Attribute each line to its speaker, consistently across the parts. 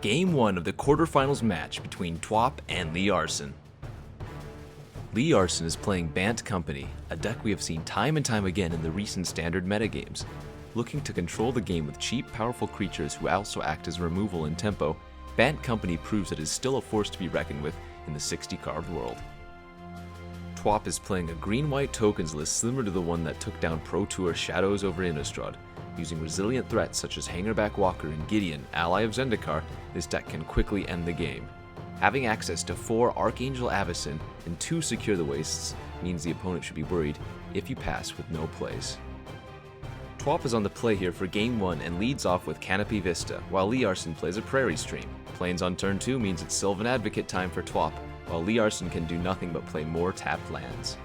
Speaker 1: Game 1 of the quarterfinals match between Twop and Lee Arson. Lee Arson is playing Bant Company, a deck we have seen time and time again in the recent standard metagames. Looking to control the game with cheap, powerful creatures who also act as removal in tempo, Bant Company proves it is still a force to be reckoned with in the 60-card world. Twop is playing a green-white tokens list similar to the one that took down Pro Tour Shadows over Innistrad. Using resilient threats such as Hangerback Walker and Gideon, ally of Zendikar, this deck can quickly end the game. Having access to 4 Archangel Avacyn and 2 Secure the Wastes means the opponent should be worried if you pass with no plays. Twop is on the play here for Game 1 and leads off with Canopy Vista, while Lee Arson plays a Prairie Stream. Plains on turn 2 means it's Sylvan Advocate time for Twop, while Lee Arson can do nothing but play more tapped lands.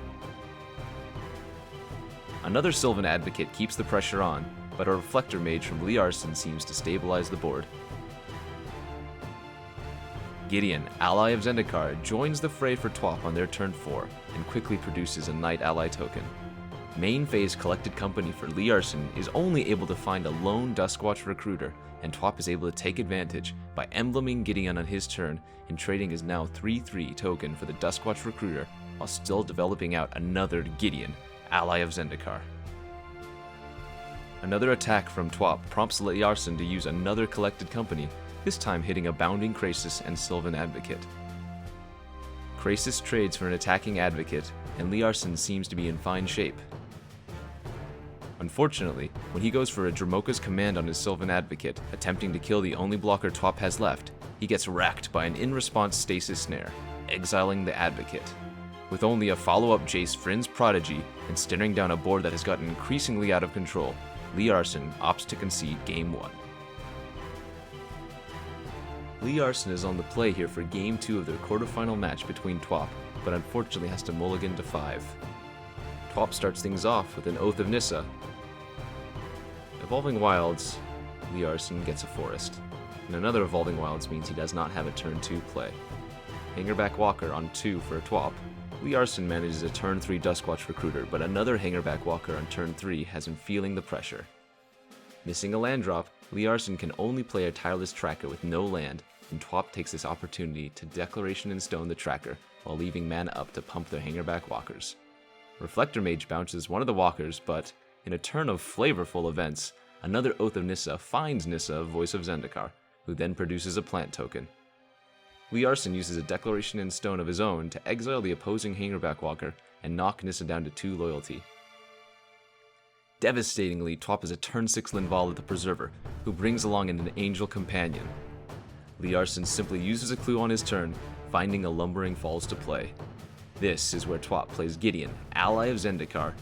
Speaker 1: Another Sylvan Advocate keeps the pressure on, but a Reflector Mage from Lee Arson seems to stabilize the board. Gideon, ally of Zendikar, joins the fray for Twop on their turn 4, and quickly produces a Knight ally token. Main phase Collected Company for Lee Arson is only able to find a lone Duskwatch Recruiter, and Twop is able to take advantage by embleming Gideon on his turn and trading his now 3/3 token for the Duskwatch Recruiter, while still developing out another Gideon, ally of Zendikar. Another attack from Twop prompts Lee Arson to use another Collected Company, this time hitting a Bounding Krasis and Sylvan Advocate. Krasis trades for an attacking Advocate, and Lee Arson seems to be in fine shape. Unfortunately, when he goes for a Dromoka's Command on his Sylvan Advocate, attempting to kill the only blocker Twop has left, he gets racked by an in-response Stasis Snare, exiling the Advocate. With only a follow-up Jace Vryn's Prodigy and staring down a board that has gotten increasingly out of control, Lee Arson opts to concede Game 1. Lee Arson is on the play here for Game 2 of their quarterfinal match between Twop, but unfortunately has to mulligan to 5. Twop starts things off with an Oath of Nissa. Evolving Wilds, Lee Arson gets a Forest, and another Evolving Wilds means he does not have a turn 2 play. Hangerback Walker on 2 for a Twop. Lee Arson manages a turn 3 Duskwatch Recruiter, but another Hangerback Walker on turn 3 has him feeling the pressure. Missing a land drop, Lee Arson can only play a Tireless Tracker with no land, and Twop takes this opportunity to Declaration in Stone the Tracker while leaving mana up to pump their Hangerback Walkers. Reflector Mage bounces one of the Walkers, but in a turn of flavorful events, another Oath of Nissa finds Nissa, Voice of Zendikar, who then produces a plant token. Lee Arson uses a Declaration in Stone of his own to exile the opposing Hangerback Walker and knock Nissa down to 2 loyalty. Devastatingly, Twop is a turn 6 Linvala the Preserver, who brings along an Angel Companion. Lee Arson simply uses a clue on his turn, finding a Lumbering Falls to play. This is where Twop plays Gideon, ally of Zendikar,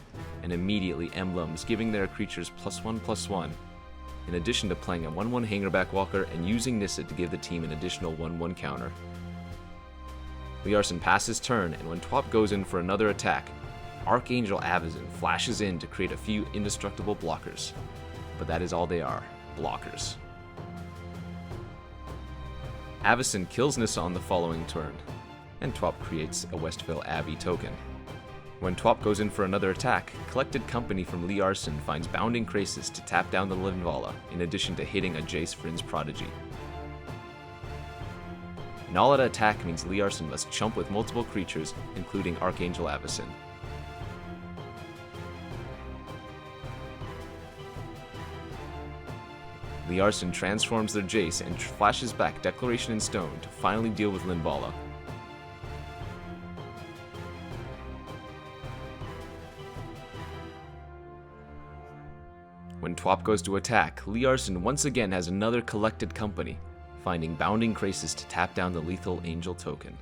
Speaker 1: and immediately emblems, giving their creatures +1/+1, in addition to playing a 1/1 Hangerback Walker and using Nissa to give the team an additional 1/1 counter. Lee Arson passes turn, and when Twop goes in for another attack, Archangel Avacyn flashes in to create a few indestructible blockers. But that is all they are, blockers. Avacyn kills Nissa on the following turn, and Twop creates a Westvale Abbey token. When Twop goes in for another attack, Collected Company from Lee Arson finds Bounding Krasis to tap down the Linvala, in addition to hitting a Jace Vryn's Prodigy. An all-out attack means Lee Arson must chump with multiple creatures, including Archangel Avacyn. Lee Arson transforms their Jace and flashes back Declaration in Stone to finally deal with Linvala. When Twop goes to attack, Lee Arson once again has another Collected Company, finding Bounding Krasis to tap down the lethal Angel token.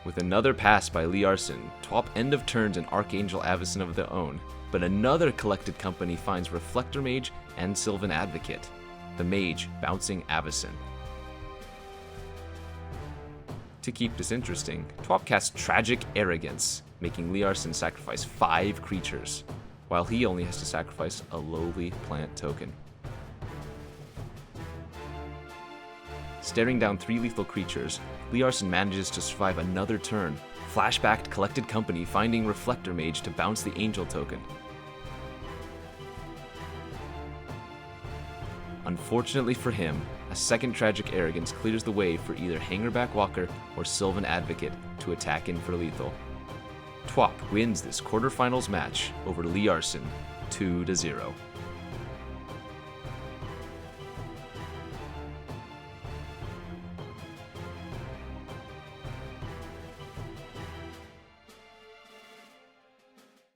Speaker 1: With another pass by Lee Arson, Twop end of turns an Archangel Avacyn of their own, but another Collected Company finds Reflector Mage and Sylvan Advocate, the Mage bouncing Avacyn. To keep this interesting, Twop casts Tragic Arrogance, making Lee Arson sacrifice 5 creatures, while he only has to sacrifice a lowly plant token. Staring down 3 lethal creatures, Lee Arson manages to survive another turn, flashbacked Collected Company finding Reflector Mage to bounce the Angel token. Unfortunately for him, a second Tragic Arrogance clears the way for either Hangerback Walker or Sylvan Advocate to attack in for lethal. TWAP wins this quarterfinals match over Lee Arson 2-0.